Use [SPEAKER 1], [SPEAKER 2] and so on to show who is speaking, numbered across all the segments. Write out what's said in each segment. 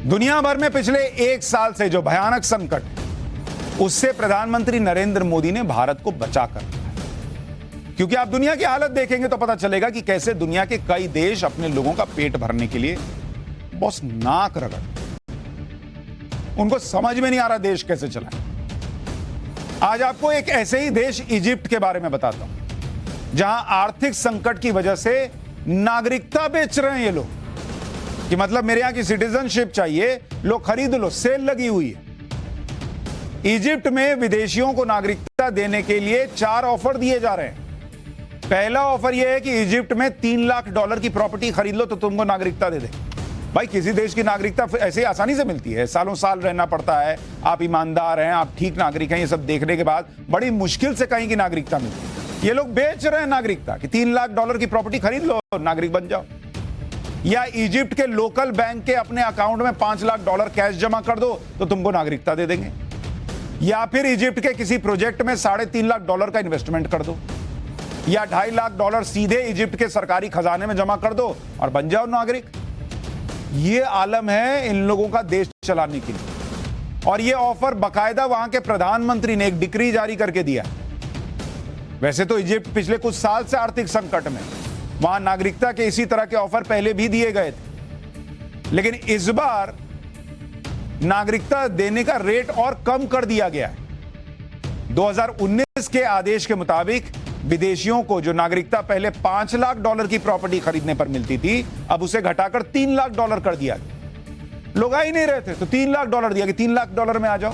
[SPEAKER 1] दुनिया भर में पिछले एक साल से जो भयानक संकट है, उससे प्रधानमंत्री नरेंद्र मोदी ने भारत को बचा कर रखा है। क्योंकि आप दुनिया की हालत देखेंगे तो पता चलेगा कि कैसे दुनिया के कई देश अपने लोगों का पेट भरने के लिए बस नाक रगड़, उनको समझ में नहीं आ रहा देश कैसे चलाएं। आज आपको एक ऐसे ही देश इजिप्ट के बारे में बताता हूं, जहां आर्थिक संकट की वजह से नागरिकता बेच रहे हैं ये लोग, कि मतलब मेरे यहां की सिटीजनशिप चाहिए, लोग खरीद लो, सेल लगी हुई है। इजिप्ट में विदेशियों को नागरिकता देने के लिए 4 ऑफर दिए जा रहे हैं। पहला ऑफर यह है कि इजिप्ट में $3 लाख की प्रॉपर्टी खरीद लो तो तुमको नागरिकता दे दे। भाई, किसी देश की नागरिकता ऐसे आसानी से मिलती है? सालों साल रहना पड़ता है, आप ईमानदार हैं, आप ठीक नागरिक हैं, ये सब देखने के बाद बड़ी मुश्किल से कहीं की नागरिकता मिलती है। ये लोग बेच रहे हैं नागरिकता कि $3 लाख की प्रॉपर्टी खरीद लो, नागरिक बन जाओ। या इजिप्ट के लोकल बैंक के अपने अकाउंट में $5 लाख कैश जमा कर दो तो तुमको नागरिकता दे देंगे। या फिर इजिप्ट के किसी प्रोजेक्ट में $3.5 लाख का इन्वेस्टमेंट कर दो, या $2.5 लाख सीधे इजिप्ट के सरकारी खजाने में जमा कर दो और बन जाओ नागरिक। ये आलम है इन लोगों का देश चलाने के लिए। और ये ऑफर बाकायदा वहां के प्रधानमंत्री ने एक डिक्री जारी करके दिया। वैसे तो इजिप्ट पिछले कुछ साल से आर्थिक संकट में, वहां नागरिकता के इसी तरह के ऑफर पहले भी दिए गए थे, लेकिन इस बार नागरिकता देने का रेट और कम कर दिया गया है। 2019 के आदेश के मुताबिक विदेशियों को जो नागरिकता पहले $5 लाख की प्रॉपर्टी खरीदने पर मिलती थी, अब उसे घटाकर $3 लाख कर दिया गया। लोग आ ही नहीं रहे थे तो $3 लाख दिया कि $3 लाख में आ जाओ।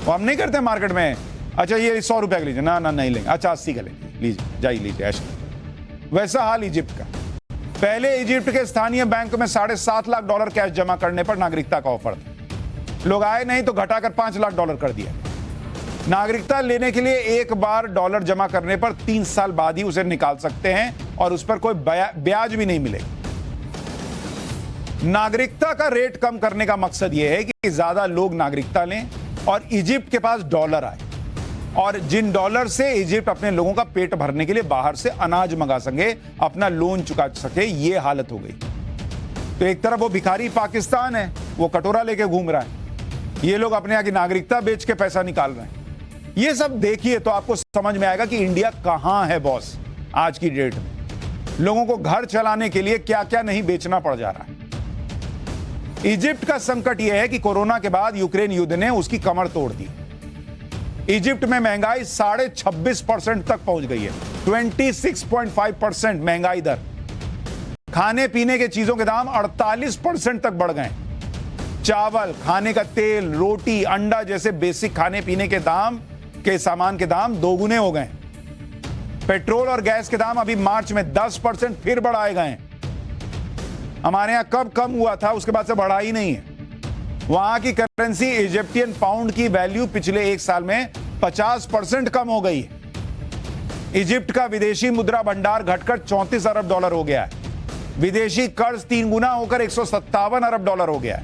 [SPEAKER 1] वो हम नहीं करते मार्केट में, अच्छा ये $100 का लीजिए, ना नहीं लेंगे, अच्छा 80 का लेंगे, लीजिए जाइए लीजिए ऐसे। वैसा हाल इजिप्ट का। पहले इजिप्ट के स्थानीय बैंक में $7.5 लाख कैश जमा करने पर नागरिकता का ऑफर था। लोग आए नहीं तो घटाकर $5 लाख कर दिया। नागरिकता लेने के लिए एक बार डॉलर जमा करने पर 3 साल बाद ही उसे निकाल सकते हैं और उस पर कोई ब्याज भी नहीं मिलेगा। नागरिकता का रेट कम करने का मकसद यह है कि ज्यादा लोग नागरिकता लें और इजिप्ट के पास डॉलर आए, और जिन डॉलर से इजिप्ट अपने लोगों का पेट भरने के लिए बाहर से अनाज मंगा सके, अपना लोन चुका सके। ये हालत हो गई। तो एक तरफ वो भिखारी पाकिस्तान है, वो कटोरा लेके घूम रहा है, ये लोग अपने यहां की नागरिकता बेच के पैसा निकाल रहे हैं। ये सब देखिए तो आपको समझ में आएगा कि इंडिया कहां है बॉस आज की डेट में। लोगों को घर चलाने के लिए क्या क्या नहीं बेचना पड़ जा रहा है। इजिप्ट का संकट यह है कि कोरोना के बाद यूक्रेन युद्ध ने उसकी कमर तोड़ दी। इजिप्ट में महंगाई 26.5% तक पहुंच गई है। 26.5% महंगाई दर। खाने पीने के चीजों के दाम 48% तक बढ़ गए। चावल, खाने का तेल, रोटी, अंडा जैसे बेसिक खाने पीने के दाम के सामान के दाम दोगुने हो गए। पेट्रोल और गैस के दाम अभी मार्च में 10% फिर बढ़ाए गए। हमारे यहां कब कम हुआ था, उसके बाद से बढ़ा ही नहीं है। वहां की करेंसी इजिप्टियन पाउंड की वैल्यू पिछले एक साल में 50% कम हो गई है। इजिप्ट का विदेशी मुद्रा भंडार घटकर $34 अरब हो गया है। विदेशी कर्ज 3 गुना होकर $157 अरब हो गया है।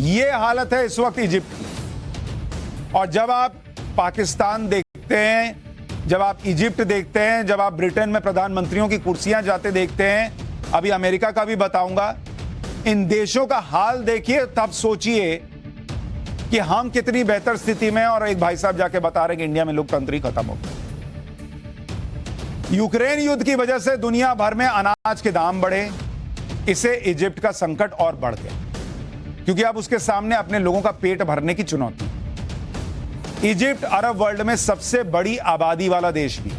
[SPEAKER 1] यह हालत है इस वक्त इजिप्ट की। और जब आप पाकिस्तान देखते हैं, जब आप इजिप्ट देखते हैं, जब आप ब्रिटेन में प्रधानमंत्रियों की कुर्सियां जाते देखते हैं, अभी अमेरिका का भी बताऊंगा, इन देशों का हाल देखिए, तब सोचिए कि हम कितनी बेहतर स्थिति में। और एक भाई साहब जाके बता रहे कि इंडिया में लोकतंत्र ही खत्म हो गया। यूक्रेन युद्ध की वजह से दुनिया भर में अनाज के दाम बढ़े, इससे इजिप्ट का संकट और बढ़ गया, क्योंकि अब उसके सामने अपने लोगों का पेट भरने की चुनौती। इजिप्ट अरब वर्ल्ड में सबसे बड़ी आबादी वाला देश भी।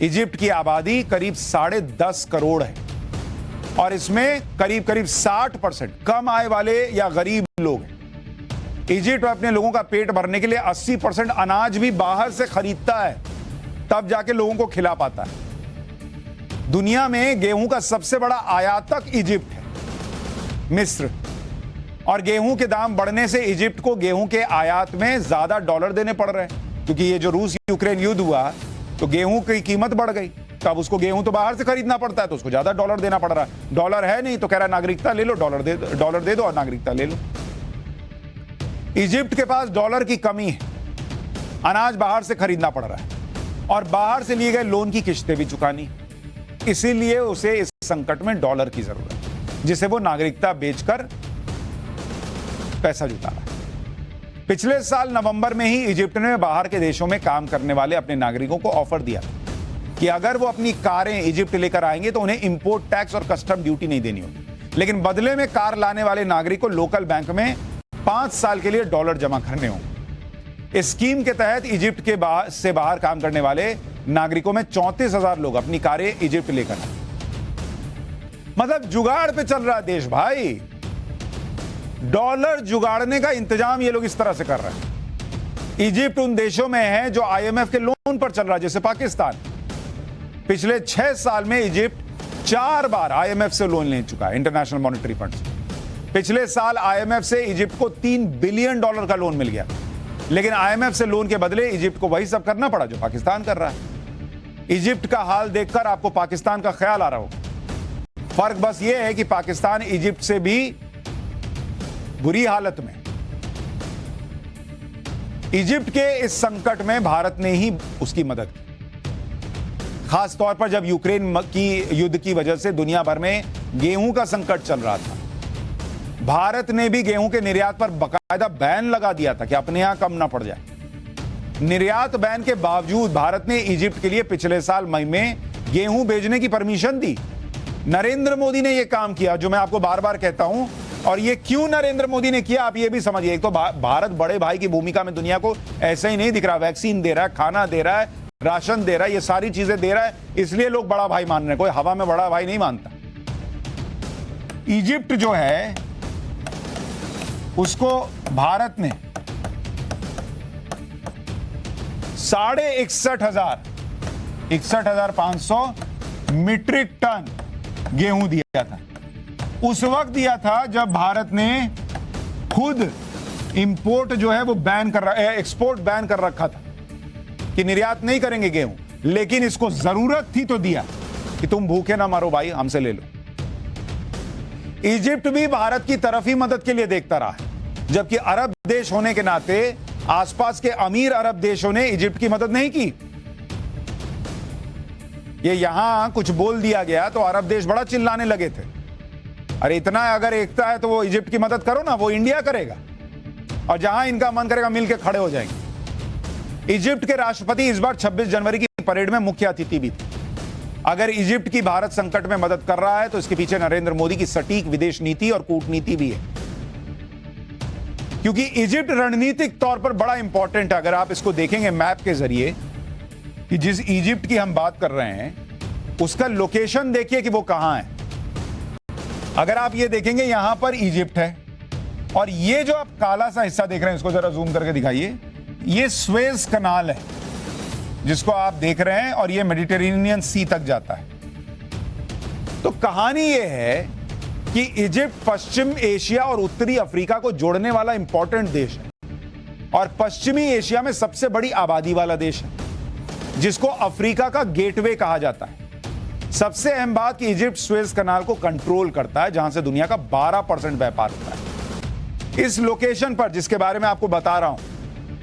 [SPEAKER 1] इजिप्ट की आबादी करीब 10.5 करोड़ है और इसमें करीब 60% कम आय वाले या गरीब लोग हैं। इजिप्ट अपने लोगों का पेट भरने के लिए 80% अनाज भी बाहर से खरीदता है, तब जाके लोगों को खिला पाता है। दुनिया में गेहूं का सबसे बड़ा आयातक इजिप्ट है, मिस्र। और गेहूं के दाम बढ़ने से इजिप्ट को गेहूं के आयात में ज्यादा डॉलर देने पड़ रहे हैं, क्योंकि ये जो रूस यूक्रेन युद्ध हुआ तो गेहूं की कीमत बढ़ गई। तो अब उसको गेहूं तो बाहर से खरीदना पड़ता है, तो उसको ज्यादा डॉलर देना पड़ रहा है। डॉलर है नहीं तो कह रहा है नागरिकता ले लो, डॉलर दे दो और नागरिकता ले लो। इजिप्ट के पास डॉलर की कमी है, अनाज बाहर से खरीदना पड़ रहा है और बाहर से लिए गए लोन की किस्तें भी चुकानी, इसीलिए उसे इस संकट में डॉलर की जरूरत है। जिसे वो नागरिकता बेचकर पैसा जुटा रहा है। पिछले साल नवंबर में ही इजिप्ट ने बाहर के देशों में काम करने वाले अपने नागरिकों को ऑफर दिया कि अगर वो अपनी कारें इजिप्ट लेकर आएंगे तो उन्हें इंपोर्ट टैक्स और कस्टम ड्यूटी नहीं देनी होगी, लेकिन बदले में कार लाने वाले नागरिक को लोकल बैंक में 5 साल के लिए डॉलर जमा करने होंगे। इस स्कीम के तहत इजिप्ट के बाहर काम करने वाले नागरिकों में 34,000 लोग अपनी कारें इजिप्ट लेकर आए। मतलब जुगाड़ पे चल रहा देश भाई, डॉलर जुगाड़ने का इंतजाम ये लोग इस तरह से कर रहे हैं। इजिप्ट उन देशों में है जो आईएमएफ के लोन पर चल रहा है, जैसे पाकिस्तान। पिछले 6 साल में इजिप्ट 4 बार आईएमएफ से लोन ले चुका है, इंटरनेशनल मॉनेटरी फंड से। पिछले साल आईएमएफ से इजिप्ट को $3 बिलियन का लोन मिल गया, लेकिन आईएमएफ से लोन के बदले इजिप्ट को वही सब करना पड़ा जो पाकिस्तान कर रहा है। इजिप्ट का हाल देखकर आपको पाकिस्तान का ख्याल आ रहा होगा। फर्क बस यह है कि पाकिस्तान इजिप्ट से भी बुरी हालत में। इजिप्ट के इस संकट में भारत ने ही उसकी मदद की, खास तौर पर जब यूक्रेन की युद्ध की वजह से दुनिया भर में गेहूं का संकट चल रहा था। भारत ने भी गेहूं के निर्यात पर बाकायदा बैन लगा दिया था कि अपने यहां कम ना पड़ जाए। निर्यात बैन के बावजूद भारत ने इजिप्ट के लिए पिछले साल मई में गेहूं भेजने की परमिशन दी। नरेंद्र मोदी ने यह काम किया, जो मैं आपको बार बार कहता हूं। और ये क्यों नरेंद्र मोदी ने किया, आप ये भी समझिए। एक तो भारत बड़े भाई की भूमिका में दुनिया को ऐसे ही नहीं दिख रहा, वैक्सीन दे रहा है, खाना दे रहा है, राशन दे रहा है, ये सारी चीजें दे रहा है, इसलिए लोग बड़ा भाई मान रहे हैं। कोई हवा में बड़ा भाई नहीं मानता। इजिप्ट जो है उसको भारत ने 61,500 मीट्रिक टन गेहूं दिया था। उस वक्त दिया था जब भारत ने खुद इंपोर्ट जो है वो बैन कर रहा, एक्सपोर्ट बैन कर रखा था कि निर्यात नहीं करेंगे गेहूं, लेकिन इसको जरूरत थी तो दिया कि तुम भूखे ना मारो भाई, हमसे ले लो। इजिप्ट भी भारत की तरफ ही मदद के लिए देखता रहा है, जबकि अरब देश होने के नाते आसपास के अमीर अरब देशों ने इजिप्ट की मदद नहीं की। ये यहां कुछ बोल दिया गया तो अरब देश बड़ा चिल्लाने लगे थे, अरे इतना अगर एकता है तो वो इजिप्ट की मदद करो ना, वो इंडिया करेगा, और जहां इनका मन करेगा मिलके खड़े हो जाएंगे। इजिप्ट के राष्ट्रपति इस बार 26 जनवरी की परेड में मुख्य अतिथि भी थे। अगर इजिप्ट की भारत संकट में मदद कर रहा है तो इसके पीछे नरेंद्र मोदी की सटीक विदेश नीति और कूटनीति भी है, क्योंकि इजिप्ट रणनीतिक तौर पर बड़ा इंपॉर्टेंट है। अगर आप इसको देखेंगे मैप के जरिए कि जिस इजिप्ट की हम बात कर रहे हैं उसका लोकेशन देखिए कि वो कहां है। अगर आप ये देखेंगे यहां पर इजिप्ट है, और ये जो आप काला सा हिस्सा देख रहे हैं इसको जरा जूम करके दिखाइए, ये स्वेज कनाल है जिसको आप देख रहे हैं, और ये मेडिटेरेनियन सी तक जाता है। तो कहानी ये है कि इजिप्ट पश्चिम एशिया और उत्तरी अफ्रीका को जोड़ने वाला इंपॉर्टेंट देश है, और पश्चिमी एशिया में सबसे बड़ी आबादी वाला देश है, जिसको अफ्रीका का गेटवे कहा जाता है। सबसे अहम बात कि इजिप्ट स्वेज कनाल को कंट्रोल करता है, जहां से दुनिया का 12% व्यापार होता है। इस लोकेशन पर जिसके बारे में आपको बता रहा हूं,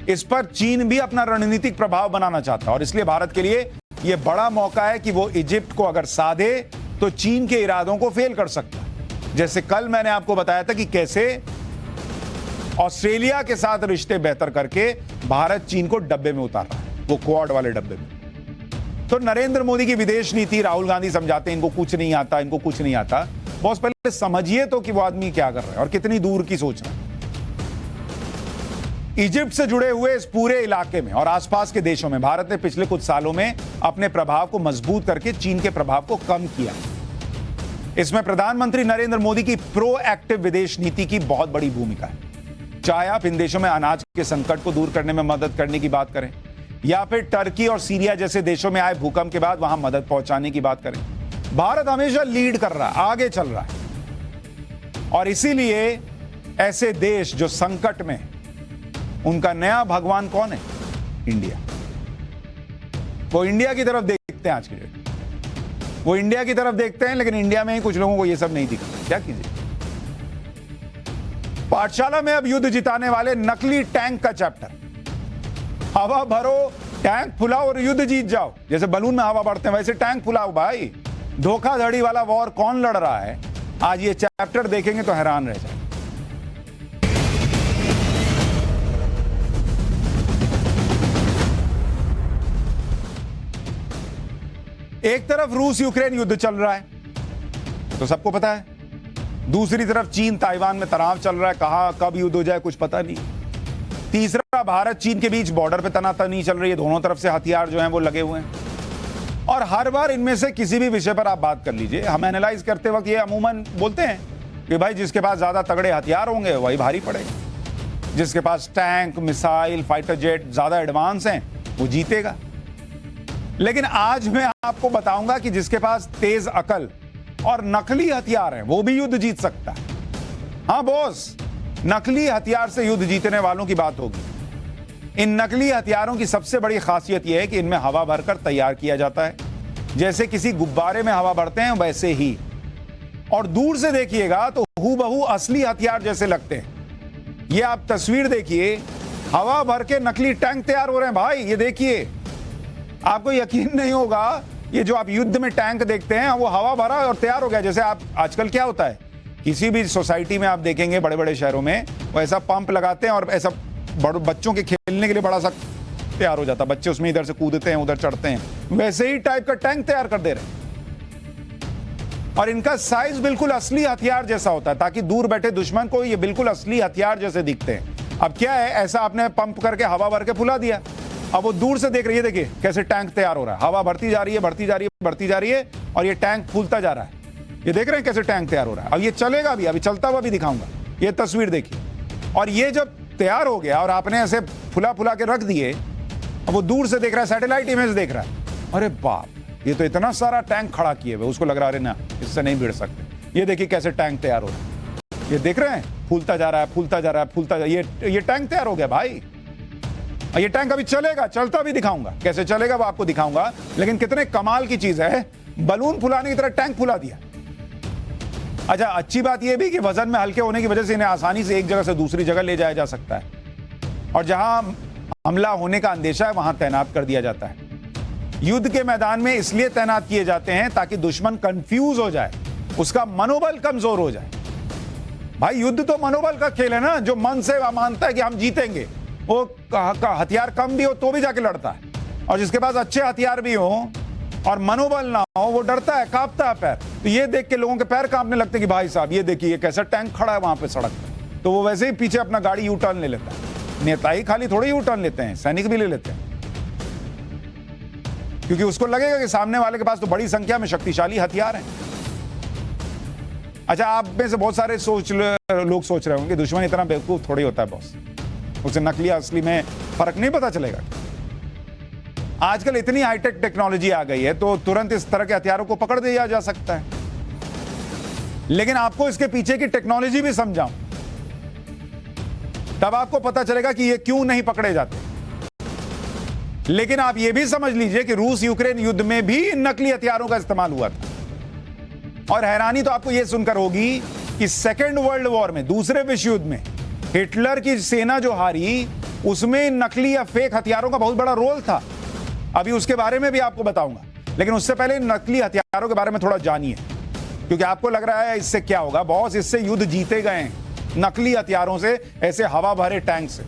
[SPEAKER 1] इस पर चीन भी अपना रणनीतिक प्रभाव बनाना चाहता है, और इसलिए भारत के लिए यह बड़ा मौका है कि वो इजिप्ट को अगर साधे तो चीन के इरादों को फेल कर सकता है। जैसे कल मैंने आपको बताया था कि कैसे ऑस्ट्रेलिया के साथ रिश्ते बेहतर करके भारत चीन को डब्बे में उतार रहा है, वो क्वाड वाले डब्बे में। तो नरेंद्र मोदी की विदेश नीति, राहुल गांधी समझाते हैं इनको कुछ नहीं आता, इनको कुछ नहीं आता। बहुत पहले समझिए तो कि वो आदमी क्या कर रहा है और कितनी दूर की सोच रहा है। इजिप्ट से जुड़े हुए इस पूरे इलाके में और आसपास के देशों में भारत ने पिछले कुछ सालों में अपने प्रभाव को मजबूत करके चीन के प्रभाव को कम किया। इसमें प्रधानमंत्री नरेंद्र मोदी की प्रोएक्टिव विदेश नीति की बहुत बड़ी भूमिका है। चाहे आप इन देशों में अनाज के संकट को दूर करने में मदद करने की बात करें, या फिर टर्की और सीरिया जैसे देशों में आए भूकंप के बाद वहां मदद पहुंचाने की बात करें, भारत हमेशा लीड कर रहा है, आगे चल रहा है। और इसीलिए ऐसे देश जो संकट में, उनका नया भगवान कौन है? इंडिया। वो इंडिया की तरफ देखते हैं आज की डेट, वो इंडिया की तरफ देखते हैं, लेकिन इंडिया में ही कुछ लोगों को ये सब नहीं दिखता। क्या कीजिए? पाठशाला में अब युद्ध जिताने वाले नकली टैंक का चैप्टर। हवा भरो, टैंक फुलाओ और युद्ध जीत जाओ। जैसे बलून में हवा बढ़ते हैं वैसे टैंक फुलाओ भाई। धोखाधड़ी वाला वॉर कौन लड़ रहा है? आज ये चैप्टर देखेंगे तो हैरान रह जाए। एक तरफ रूस यूक्रेन युद्ध चल रहा है तो सबको पता है, दूसरी तरफ चीन ताइवान में तनाव चल रहा है, कहां कब युद्ध हो जाए कुछ पता नहीं। तीसरा, भारत चीन के बीच बॉर्डर पे तनातनी चल रही है, दोनों तरफ से हथियार जो हैं वो लगे हुए हैं। और हर बार इनमें से किसी भी विषय पर आप बात कर लीजिए, हम एनालाइज करते वक्त ये अमूमन बोलते हैं कि भाई जिसके पास ज्यादा तगड़े हथियार होंगे वही भारी पड़ेगा, जिसके पास टैंक, मिसाइल, फाइटर जेट ज्यादा एडवांस हैं वो जीतेगा। लेकिन आज मैं आपको बताऊंगा कि जिसके पास तेज अकल और नकली हथियार हैं वो भी युद्ध जीत सकता है। हाँ बॉस, नकली हथियार से युद्ध जीतने वालों की बात होगी। इन नकली हथियारों की सबसे बड़ी खासियत यह है कि इनमें हवा भरकर तैयार किया जाता है, जैसे किसी गुब्बारे में हवा भरते हैं वैसे ही, और दूर से देखिएगा तो हूबहू असली हथियार जैसे लगते हैं। ये आप तस्वीर देखिए, हवा भर के नकली टैंक तैयार हो रहे हैं भाई। ये देखिए, आपको यकीन नहीं होगा, ये जो आप युद्ध में टैंक देखते हैं वो हवा भरा और तैयार हो गया। जैसे आप आजकल क्या होता है, किसी भी सोसाइटी में आप देखेंगे बड़े बड़े शहरों में वो ऐसा पंप लगाते हैं और ऐसा बच्चों के खेलने के लिए बड़ा सा तैयार हो जाता है, बच्चे उसमें इधर से कूदते हैं उधर चढ़ते हैं, वैसे ही टाइप का टैंक तैयार कर दे रहे हैं। और इनका साइज बिल्कुल असली हथियार जैसा होता है, ताकि दूर बैठे दुश्मन को ये बिल्कुल असली हथियार जैसे दिखते हैं। अब क्या है, ऐसा आपने पंप करके हवा भर के फुला दिया, अब वो दूर से देख रही है, देखिए कैसे टैंक तैयार हो रहा है, हवा भरती जा रही है, बढ़ती जा रही है, बढ़ती जा रही है, और ये टैंक फूलता जा रहा है। ये देख रहे हैं कैसे टैंक तैयार हो रहा है। अब ये चलेगा भी, अभी चलता हुआ भी दिखाऊंगा। ये तस्वीर देखिए, और ये जब तैयार हो गया और आपने ऐसे फुला फुला के रख दिए, अब वो दूर से देख रहा है, सैटेलाइट इमेज देख रहा है, अरे बाप, ये तो इतना सारा टैंक खड़ा किए हुए, उसको लग रहा है ना इससे नहीं भिड़ सकते। ये देखिए कैसे टैंक तैयार हो रहा है, ये देख रहे हैं, फूलता जा रहा है, फूलता जा रहा है, फूलता जा, ये टैंक तैयार हो गया भाई। ये टैंक अभी चलेगा, चलता भी दिखाऊंगा, कैसे चलेगा वो आपको दिखाऊंगा। लेकिन कितने कमाल की चीज है, बलून फुलाने की तरह टैंक फुला दिया। अच्छा, अच्छी बात यह भी कि वजन में हल्के होने की वजह से इन्हें आसानी से एक जगह से दूसरी जगह ले जाया जा सकता है, और जहां हमला होने का अंदेशा है वहां तैनात कर दिया जाता है। युद्ध के मैदान में इसलिए तैनात किए जाते हैं ताकि दुश्मन कंफ्यूज हो जाए, उसका मनोबल कमजोर हो जाए। भाई युद्ध तो मनोबल का खेल है ना, जो मन से मानता है कि हम जीतेंगे, वो हथियार कम भी हो तो भी जाके लड़ता है, और जिसके पास अच्छे हथियार भी हो और मनोबल ना हो वो डरता है, कांपता है पैर। तो ये देख के लोगों के पैर कांपने लगते हैं कि भाई साहब ये देखिए ये कैसा टैंक खड़ा है वहां पे सड़क पे, तो वो वैसे ही पीछे अपना गाड़ी यू टर्न ले लेता है। नेता ही खाली थोड़ी यू टर्न लेते हैं, सैनिक भी ले लेते हैं, क्योंकि उसको लगेगा कि सामने वाले के पास तो बड़ी संख्या में शक्तिशाली हथियार हैं। अच्छा, आप में से बहुत सारे लोग सोच रहे होंगे दुश्मन इतना बेवकूफ थोड़ी होता है बॉस, उसे नकली असली में फर्क नहीं पता चलेगा। आजकल इतनी हाईटेक टेक्नोलॉजी आ गई है तो तुरंत इस तरह के हथियारों को पकड़ दिया जा सकता है, लेकिन आपको इसके पीछे की टेक्नोलॉजी भी समझाऊं, तब आपको पता चलेगा कि ये क्यों नहीं पकड़े जाते। लेकिन आप ये भी समझ लीजिए कि रूस यूक्रेन युद्ध में भी इन नकली हथियारों का इस्तेमाल हुआ था। और हैरानी तो आपको यह सुनकर होगी कि सेकेंड वर्ल्ड वॉर में, दूसरे विश्व युद्ध में, हिटलर की सेना जो हारी उसमें नकली या फेक हथियारों का बहुत बड़ा रोल था। अभी उसके बारे में भी आपको बताऊंगा, लेकिन उससे पहले नकली हथियारों के बारे में थोड़ा जानिए, क्योंकि आपको लग रहा है इससे क्या होगा बॉस, इससे युद्ध जीते गए नकली हथियारों से, ऐसे हवा भरे टैंक से।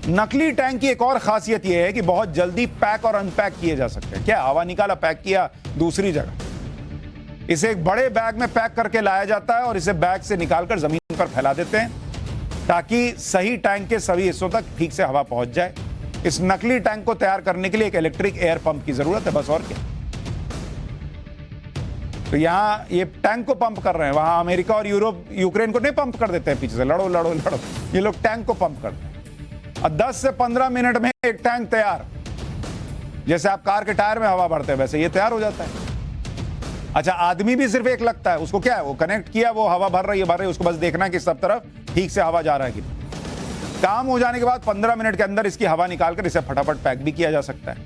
[SPEAKER 1] नकली टैंक की एक और खासियत यह है कि बहुत जल्दी पैक और अनपैक किए जा सकते हैं। क्या, हवा निकाला, पैक किया दूसरी जगह, इसे एक बड़े बैग में पैक करके लाया जाता है और इसे बैग से निकालकर जमीन पर फैला देते हैं ताकि सही टैंक के सभी हिस्सों तक ठीक से हवा पहुंच जाए। इस नकली टैंक को तैयार करने के लिए एक इलेक्ट्रिक एयर पंप की जरूरत है, बस, और क्या। तो यहां ये टैंक को पंप कर रहे हैं, वहां अमेरिका और यूरोप यूक्रेन को नहीं पंप कर देते हैं पीछे से, लड़ो लड़ो लड़ो, ये लोग टैंक को पंप करते हैं। और 10 से 15 मिनट में एक टैंक तैयार, जैसे आप कार के टायर में हवा भरते हैं वैसे ये तैयार हो जाता है। अच्छा, आदमी भी सिर्फ एक लगता है, उसको क्या है, वो कनेक्ट किया, वो हवा भर रही है, उसको बस देखना है कि सब तरफ ठीक से हवा जा रहा है कि काम हो जाने के बाद 15 मिनट के अंदर इसकी हवा निकालकर इसे फटाफट पैक भी किया जा सकता है।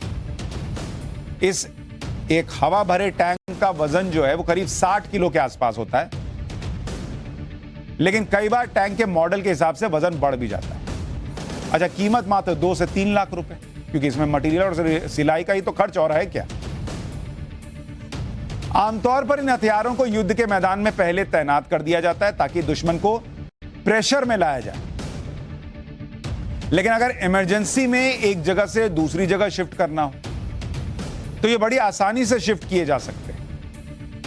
[SPEAKER 1] इस एक हवा भरे टैंक का वजन जो है वो करीब 60 किलो के आसपास होता है, लेकिन कई बार टैंक के मॉडल के हिसाब से वजन बढ़ भी जाता है। अच्छा, कीमत मात्र 2 से 3 लाख रुपए, क्योंकि इसमें मटेरियल और सिलाई का ही तो खर्च हो रहा है क्या। आमतौर पर इन हथियारों को युद्ध के मैदान में पहले तैनात कर दिया जाता है ताकि दुश्मन को प्रेशर में लाया जाए। लेकिन अगर इमरजेंसी में एक जगह से दूसरी जगह शिफ्ट करना हो तो ये बड़ी आसानी से शिफ्ट किए जा सकते हैं।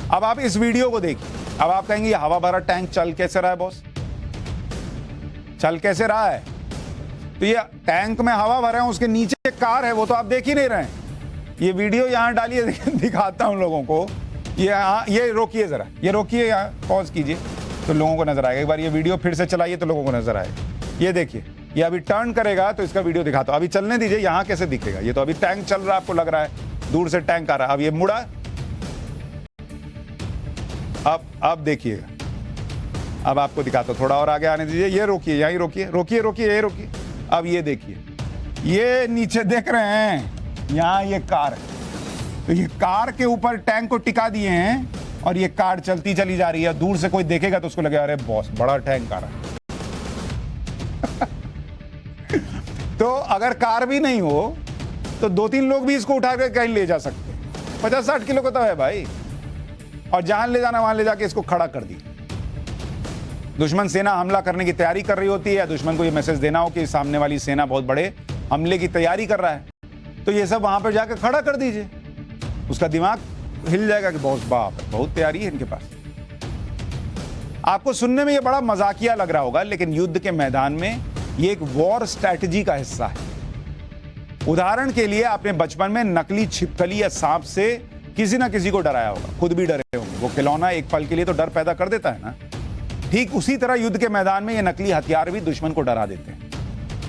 [SPEAKER 1] अब आप इस वीडियो को देखिए। अब आप कहेंगे ये हवा भरा टैंक चल कैसे रहा है बॉस? चल कैसे रहा है? तो ये टैंक में हवा भरा है, उसके नीचे एक कार है, वो तो आप देख ही नहीं रहे हैं। ये वीडियो यहां डालिए, दिखाता हूं लोगों को। ये रोकिए जरा, ये रोकिए, यहाँ पॉज कीजिए तो लोगों को नजर आएगा। एक बार ये वीडियो फिर से चलाइए तो लोगों को नजर आएगा। ये देखिए, ये अभी टर्न करेगा तो इसका वीडियो दिखाता हूं। अभी चलने दीजिए, यहां कैसे दिखेगा? ये तो अभी टैंक चल रहा है, आपको लग रहा है दूर से टैंक आ रहा है। अब ये मुड़ा, अब देखिएगा। अब आपको दिखाता हूं, थोड़ा और आगे आने दीजिए। ये रोकिए, यहीं रोकिए, रोकिए रोकिए, ये रोकिए। अब ये देखिए, ये नीचे देख रहे हैं, यहां ये कार है, तो ये कार के ऊपर टैंक को टिका दिए हैं और ये कार चलती चली जा रही है। दूर से कोई देखेगा तो उसको लगेगा अरे बॉस बड़ा टैंक आ रहा है। तो अगर कार भी नहीं हो तो 2-3 लोग भी इसको उठा कर कहीं ले जा सकते हैं। 50-60 किलो का तो है भाई, और जहां ले जाना वहां ले जाके इसको खड़ा कर दिया। दुश्मन सेना हमला करने की तैयारी कर रही होती है, या दुश्मन को यह मैसेज देना हो कि सामने वाली सेना बहुत बड़े हमले की तैयारी कर रहा है, तो ये सब वहां पर जाकर खड़ा कर दीजिए। उसका दिमाग हिल जाएगा कि बहुत बाप है, बहुत तैयारी है इनके पास। आपको सुनने में यह बड़ा मजाकिया लग रहा होगा, लेकिन युद्ध के मैदान में यह एक वॉर स्ट्रैटेजी का हिस्सा है। उदाहरण के लिए आपने बचपन में नकली छिपकली या सांप से किसी ना किसी को डराया होगा, खुद भी डरे होंगे। वो खिलौना एक पल के लिए तो डर पैदा कर देता है ना। ठीक उसी तरह युद्ध के मैदान में ये नकली हथियार भी दुश्मन को डरा देते हैं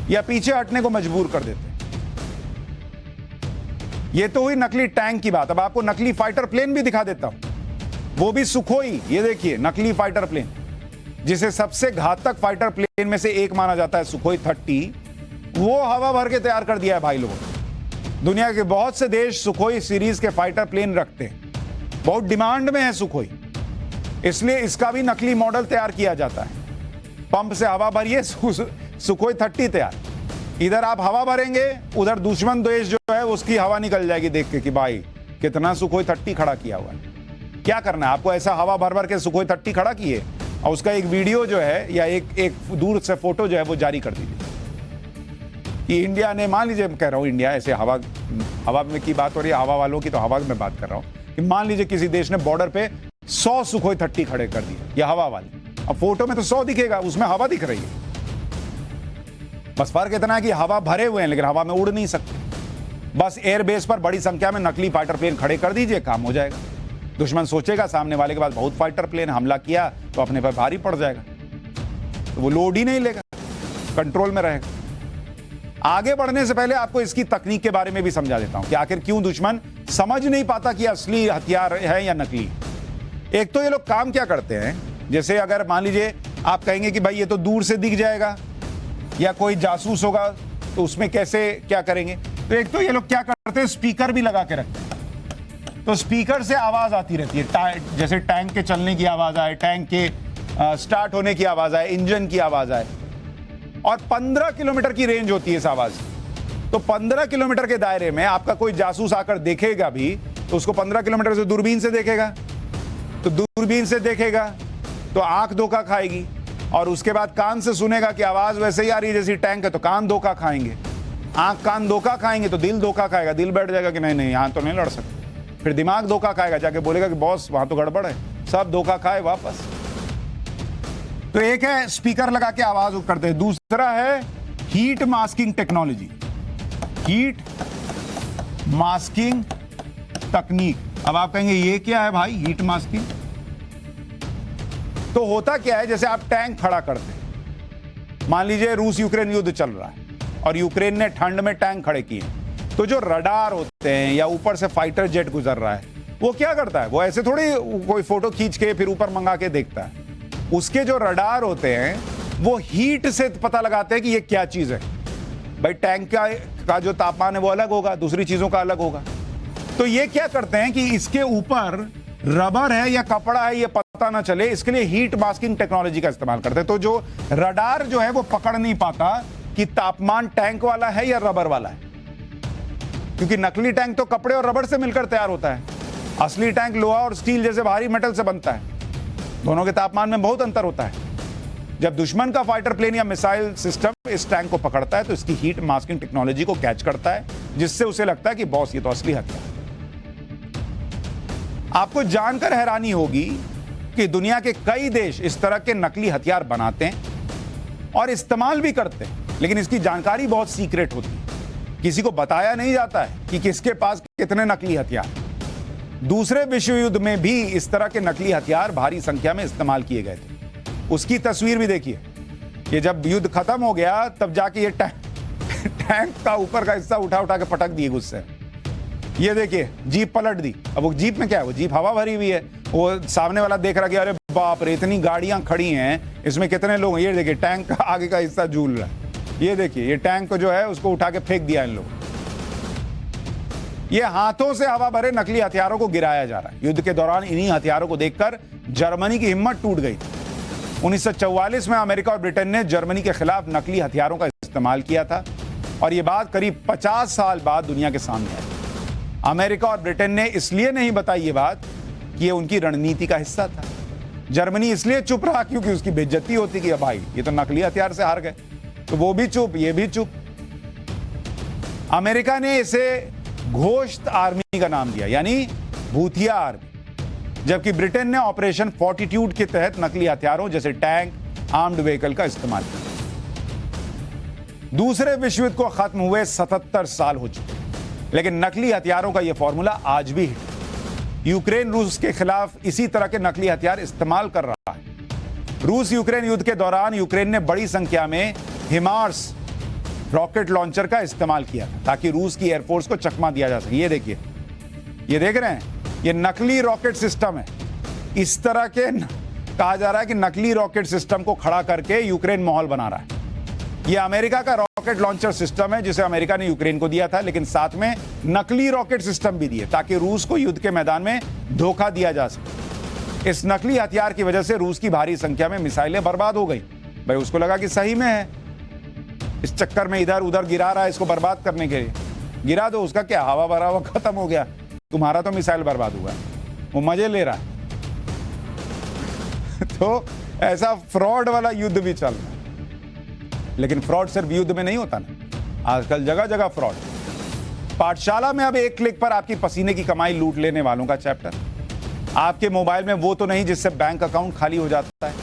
[SPEAKER 1] या पीछे हटने को मजबूर कर देते हैं। ये तो हुई नकली टैंक की बात। अब आपको नकली फाइटर प्लेन भी दिखा देता हूं, वो भी सुखोई। ये देखिए, नकली फाइटर प्लेन, जिसे सबसे घातक फाइटर प्लेन में से एक माना जाता है, सुखोई 30, वो हवा भर के तैयार कर दिया है भाई लोगों ने। दुनिया के बहुत से देश सुखोई सीरीज के फाइटर प्लेन रखते हैं, बहुत डिमांड में है सुखोई, इसलिए इसका भी नकली मॉडल तैयार किया जाता है। पंप से हवा भरिए, सुखोई 30 तैयार। इधर आप हवा भरेंगे, उधर दुश्मन देश जो है उसकी हवा निकल जाएगी देख के कि भाई कितना सुखोई 30 खड़ा किया हुआ है। क्या करना है आपको? ऐसा हवा भर भर के सुखोई 30 खड़ा किए और उसका एक वीडियो जो है या एक दूर से फोटो जो है वो जारी कर दीजिए कि इंडिया ने, मान लीजिए, कह रहा हूं इंडिया, ऐसे हवा में की बात हो रही है, हवा वालों की, तो हवा में बात कर रहा हूं कि मान लीजिए किसी देश ने बॉर्डर पे 100 सुखोई 30 खड़े कर दिए, या हवा वाली। अब फोटो में तो 100 दिखेगा, उसमें हवा दिख रही है। बस फर्क इतना है कि हवा भरे हुए हैं लेकिन हवा में उड़ नहीं सकते। बस एयरबेस पर बड़ी संख्या में नकली फाइटर प्लेन खड़े कर दीजिए, काम हो जाएगा। दुश्मन सोचेगा सामने वाले के पास बहुत फाइटर प्लेन, हमला किया तो अपने पर भारी पड़ जाएगा, तो वो लोड ही नहीं लेगा, कंट्रोल में रहेगा। आगे बढ़ने से पहले आपको इसकी तकनीक के बारे में भी समझा देता हूं कि आखिर क्यों दुश्मन समझ नहीं पाता कि असली हथियार है या नकली। एक तो ये लोग काम क्या करते हैं, जैसे अगर मान लीजिए आप कहेंगे कि भाई ये तो दूर से दिख जाएगा या कोई जासूस होगा तो उसमें कैसे क्या करेंगे, तो एक तो ये लोग क्या करते हैं, स्पीकर भी लगा के रखते हैं। तो स्पीकर से आवाज आती रहती है, जैसे टैंक के चलने की आवाज आए, टैंक के स्टार्ट होने की आवाज आए, इंजन की आवाज आए, और 15 किलोमीटर की रेंज होती है इस आवाज की। तो 15 किलोमीटर के दायरे में आपका कोई जासूस आकर देखेगा भी तो उसको 15 किलोमीटर से दूरबीन से देखेगा, तो दूरबीन से देखेगा तो आंख धोखा खाएगी, और उसके बाद कान से सुनेगा कि आवाज वैसे ही आ रही है जैसी टैंक है, तो कान धोखा खाएंगे। आंख कान धोखा खाएंगे तो दिल धोखा खाएगा, दिल बैठ जाएगा कि नहीं नहीं यहां तो नहीं लड़ सकते। फिर दिमाग धोखा खाएगा, जाके बोलेगा कि बॉस वहां तो गड़बड़ है, सब धोखा खाए वापस। तो एक है स्पीकर लगा के आवाज करते हैं, दूसरा है heat masking technology, heat masking तकनीक। अब आप कहेंगे ये क्या है भाई हीट मास्किंग? तो होता क्या है, जैसे आप टैंक खड़ा करते हैं, मान लीजिए रूस यूक्रेन युद्ध चल रहा है और यूक्रेन ने ठंड में टैंक खड़े किए, तो जो रडार होते हैं या ऊपर से फाइटर जेट गुजर रहा है, वो क्या करता है, वो ऐसे थोड़ी कोई फोटो खींच के फिर ऊपर मंगा के देखता है। उसके जो रडार होते हैं वो हीट से पता लगाते हैं कि ये क्या चीज है। भाई टैंक का जो तापमान है वो अलग होगा, दूसरी चीजों का अलग होगा। तो ये क्या करते हैं कि इसके ऊपर रबर है या कपड़ा है ये पता ना चले, इसके लिए हीट मास्किंग टेक्नोलॉजी का इस्तेमाल करते हैं। तो जो रडार जो है वो पकड़ नहीं पाता कि तापमान टैंक वाला है या रबर वाला है, क्योंकि नकली टैंक तो कपड़े और रबर से मिलकर तैयार होता है। असली टैंक लोहा और स्टील जैसे भारी मेटल से बनता है। दोनों के तापमान में बहुत अंतर होता है। जब दुश्मन का फाइटर प्लेन या मिसाइल सिस्टम इस टैंक को पकड़ता है तो इसकी हीट मास्किंग टेक्नोलॉजी को कैच करता है, जिससे उसे लगता है कि बॉस ये तो असली हथियार। आपको जानकर हैरानी होगी कि दुनिया के कई देश इस तरह के नकली हथियार बनाते हैं और इस्तेमाल भी करते हैं, लेकिन इसकी जानकारी बहुत सीक्रेट होती है। किसी को बताया नहीं जाता है कि किसके पास कितने नकली हथियार। दूसरे विश्व युद्ध में भी इस तरह के नकली हथियार भारी संख्या में इस्तेमाल किए गए थे। उसकी तस्वीर भी देखिए। ये जब युद्ध खत्म हो गया तब जाके ये टैंक का ऊपर का हिस्सा उठा उठा के पटक दिए गुस्से। ये देखिए, जीप पलट दी। अब वो जीप में क्या है, वो जीप हवा भरी हुई है। वो सामने वाला देख रहा कि अरे बाप रे, इतनी गाड़ियां खड़ी हैं, इसमें कितने लोग हैं। ये देखिए, टैंक का आगे का हिस्सा झूल रहा है। ये देखिए, ये टैंक को जो है उसको उठा के फेंक दिया इन लोगों। ये हाथों से हवा भरे नकली हथियारों को गिराया जा रहा है। युद्ध के दौरान इन्हीं हथियारों को देखकर जर्मनी की हिम्मत टूट गई थी। 1944 में अमेरिका और ब्रिटेन ने जर्मनी के खिलाफ नकली हथियारों का इस्तेमाल किया था और यह बात करीब 50 साल बाद दुनिया के सामने आई। अमेरिका और ब्रिटेन ने इसलिए नहीं बताई ये बात कि ये उनकी रणनीति का हिस्सा था। जर्मनी इसलिए चुप रहा क्योंकि उसकी बेइज्जती होती कि भाई ये तो नकली हथियार से हार गए, तो वो भी चुप, ये भी चुप। अमेरिका ने इसे घोस्ट आर्मी का नाम दिया, यानी भूतिया आर्मी, जबकि ब्रिटेन ने ऑपरेशन फॉर्टिट्यूड के तहत नकली हथियारों जैसे टैंक, आर्म्ड व्हीकल का इस्तेमाल किया। दूसरे विश्व युद्ध को खत्म हुए 77 साल हो चुके, लेकिन नकली हथियारों का यह फॉर्मूला आज भी है। यूक्रेन रूस के खिलाफ इसी तरह के नकली हथियार इस्तेमाल कर रहा है। रूस यूक्रेन युद्ध के दौरान यूक्रेन ने बड़ी संख्या में हिमार्स रॉकेट लॉन्चर का इस्तेमाल किया ताकि रूस की एयरफोर्स को चकमा दिया जा सके। ये देखिए, ये देख रहे हैं, ये नकली रॉकेट सिस्टम है। इस तरह के कहा जा रहा है कि नकली रॉकेट सिस्टम को खड़ा करके यूक्रेन माहौल बना रहा है। ये अमेरिका का रॉकेट लॉन्चर सिस्टम है जिसे अमेरिका ने यूक्रेन को दिया था, लेकिन साथ में नकली रॉकेट सिस्टम भी दिए ताकि रूस को युद्ध के मैदान में धोखा दिया जा सके। इस नकली हथियार की वजह से रूस की भारी संख्या में मिसाइलें बर्बाद हो गई। भाई उसको लगा कि सही में है, इस चक्कर में इधर उधर गिरा रहा है इसको बर्बाद करने के लिए। गिरा दो, उसका क्या, हवा भरा हुआ खत्म हो गया, तुम्हारा तो मिसाइल बर्बाद हुआ। वो मजे ले रहा है। तो ऐसा फ्रॉड वाला युद्ध भी चल रहा है। लेकिन फ्रॉड सिर्फ युद्ध में नहीं होता ना, आजकल जगह जगह फ्रॉड। पाठशाला में अब एक क्लिक पर आपकी पसीने की कमाई लूट लेने वालों का चैप्टर। आपके मोबाइल में वो तो नहीं जिससे बैंक अकाउंट खाली हो जाता है।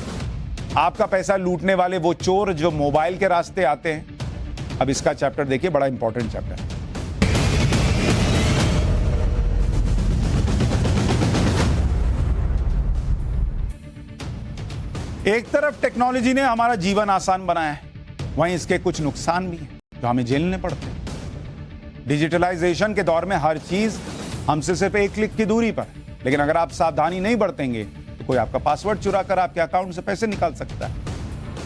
[SPEAKER 1] आपका पैसा लूटने वाले वो चोर जो मोबाइल के रास्ते आते हैं। अब इसका चैप्टर देखिए, बड़ा इंपॉर्टेंट चैप्टर है। एक तरफ टेक्नोलॉजी ने हमारा जीवन आसान बनाया है, वहीं इसके कुछ नुकसान भी हैं जो हमें झेलने पड़ते हैं। डिजिटलाइजेशन के दौर में हर चीज हमसे सिर्फ एक क्लिक की दूरी पर, लेकिन अगर आप सावधानी नहीं बरतेंगे तो कोई आपका पासवर्ड चुरा कर आपके अकाउंट से पैसे निकाल सकता है।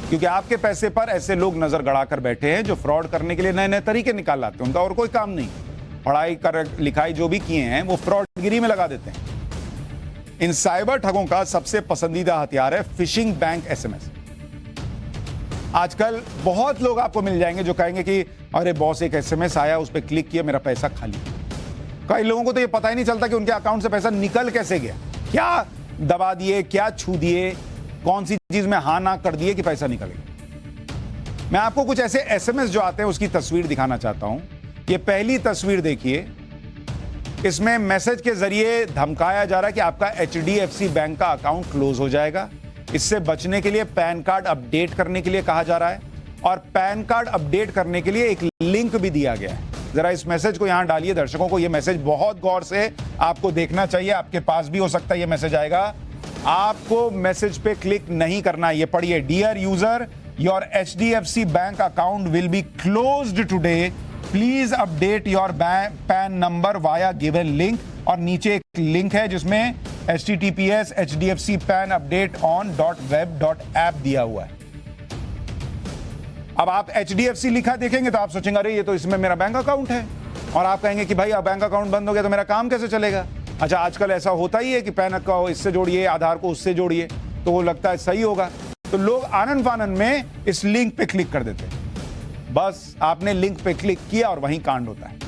[SPEAKER 1] क्योंकि आपके पैसे पर ऐसे लोग नजर गड़ाकर बैठे हैं जो फ्रॉड करने के लिए नए नए तरीके निकाल लाते हैं। उनका और कोई काम नहीं, पढ़ाई कर लिखाई जो भी किए हैं वो फ्रॉडगिरी में लगा देते हैं। इन साइबर ठगों का सबसे पसंदीदा हथियार है फिशिंग बैंक एसएमएस। आजकल बहुत लोग आपको मिल जाएंगे जो कहेंगे कि अरे बॉस एक एसएमएस आया, उस पर क्लिक किया, मेरा पैसा खाली। कई लोगों को तो ये पता ही नहीं चलता कि उनके अकाउंट से पैसा निकल कैसे गया, क्या दबा दिए, क्या छू दिए, कौन सी चीज में हाँ ना कर दिए कि पैसा निकल गया। मैं आपको कुछ ऐसे एसएमएस जो आते हैं उसकी तस्वीर दिखाना चाहता हूं। ये पहली तस्वीर देखिए, इसमें मैसेज के जरिए धमकाया जा रहा है कि आपका एचडीएफसी बैंक का अकाउंट क्लोज हो जाएगा। इससे बचने के लिए पैन कार्ड अपडेट करने के लिए कहा जा रहा है और पैन कार्ड अपडेट करने के लिए एक लिंक भी दिया गया है। जरा इस मैसेज को यहां डालिए। दर्शकों को यह मैसेज बहुत गौर से आपको देखना चाहिए, आपके पास भी हो सकता है यह मैसेज आएगा। आपको मैसेज पे क्लिक नहीं करना। ये पढ़िए, dear user, your HDFC bank account will be closed today, please update your PAN number via given link. और नीचे एक लिंक है जिसमें https hdfcpanupdateon.web.app दिया हुआ है। अब आप HDFC लिखा देखेंगे तो आप सोचेंगे अरे ये तो इसमें मेरा बैंक अकाउंट है, और आप कहेंगे कि भाई अब बैंक अकाउंट बंद हो गया तो मेरा काम कैसे चलेगा। अच्छा, आजकल ऐसा होता ही है कि पैन को इससे जोड़िए, आधार को उससे जोड़िए, तो वो लगता है सही होगा, तो लोग आनन फानन में इस लिंक पे क्लिक कर देते हैं। बस आपने लिंक पे क्लिक किया और वहीं कांड होता है।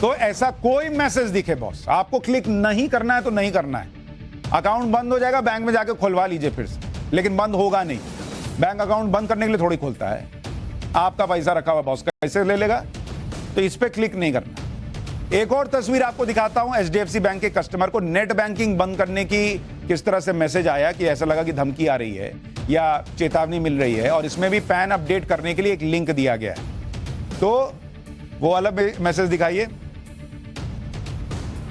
[SPEAKER 1] तो ऐसा कोई मैसेज दिखे बॉस, आपको क्लिक नहीं करना है तो नहीं करना है। अकाउंट बंद हो जाएगा, बैंक में जाके खुलवा लीजिए फिर से, लेकिन बंद होगा नहीं। बैंक अकाउंट बंद करने के लिए थोड़ी खुलता है, आपका पैसा रखा हुआ बॉस कैसे ले लेगा? तो इस पे क्लिक नहीं करना। एक और तस्वीर आपको दिखाता हूं, एचडीएफसी बैंक के कस्टमर को नेट बैंकिंग बंद करने की किस तरह से मैसेज आया कि ऐसा लगा कि धमकी आ रही है या चेतावनी मिल रही है, और इसमें भी पैन अपडेट करने के लिए एक लिंक दिया गया है। तो वो वाला मैसेज दिखाइए।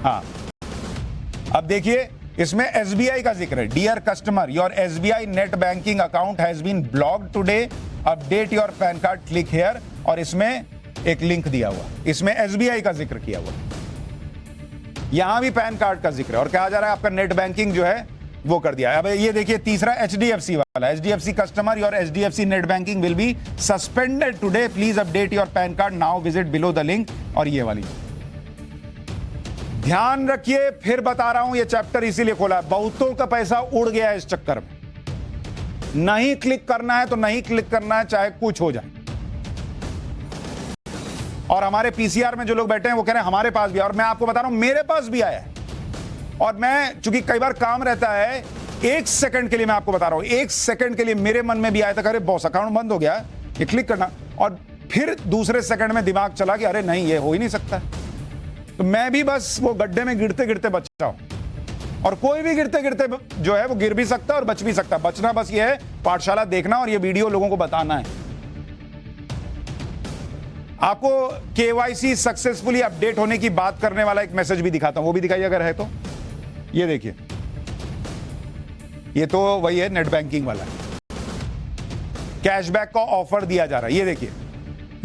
[SPEAKER 1] हाँ, अब देखिए इसमें एसबीआई का जिक्र है। Dear customer, your SBI net banking account has been blocked today, update your PAN card, click here, और इसमें एक लिंक दिया हुआ, इसमें एसबीआई का जिक्र किया हुआ, यहां भी पैन कार्ड का जिक्र है, और कहा जा रहा है आपका नेट बैंकिंग जो है वो कर दिया है। अब ये देखिए तीसरा एचडीएफसी वाला, HDFC customer, your HDFC net banking will be suspended today, please update your PAN card now, visit below the link, और ये वाली। ध्यान रखिए, फिर बता रहा हूं, ये चैप्टर इसीलिए खोला है, बहुतों का पैसा उड़ गया है इस चक्कर में। नहीं क्लिक करना है तो नहीं क्लिक करना है, चाहे कुछ हो जाए। और हमारे पीसीआर में जो लोग बैठे हैं वो कह रहे हैं हमारे पास भी, और मैं आपको बता रहा हूं मेरे पास भी आया है। और मैं, चूंकि कई बार काम रहता है, एक सेकंड के लिए मैं आपको बता रहा हूं, एक सेकंड के लिए मेरे मन में भी आया था, अरे बॉस अकाउंट बंद हो गया, ये क्लिक करना, और फिर दूसरे सेकंड में दिमाग चला कि अरे नहीं, ये हो ही नहीं सकता। तो मैं भी बस वो गड्ढे में गिरते गिरते बचा हूं, और कोई भी गिरते गिरते जो है वो गिर भी सकता है और बच भी सकता है। बचना बस ये है, पाठशाला देखना और ये वीडियो लोगों को बताना है। आपको केवाईसी सक्सेसफुली अपडेट होने की बात करने वाला एक मैसेज भी दिखाता हूं, वो भी दिखाइए अगर है तो। ये देखिए, ये तो वही है, नेट बैंकिंग वाला कैशबैक का ऑफर दिया जा रहा है। ये देखिए,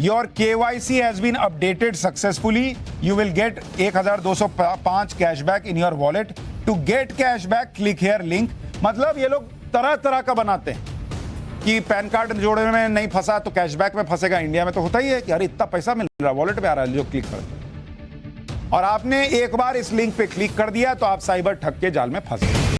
[SPEAKER 1] your KYC has been updated successfully, you will get 1205 cashback in your wallet, to get cashback click here link. मतलब ये लोग तरह तरह का बनाते हैं कि पैन कार्ड जोड़ने में नहीं फंसा तो कैशबैक में फंसेगा। इंडिया में तो होता ही है कि अरे इतना पैसा मिल रहा है, वॉलेट में आ रहा है, जो क्लिक कर, और आपने एक बार इस लिंक पे क्लिक कर दिया तो आप साइबर ठग के जाल में फंस गए।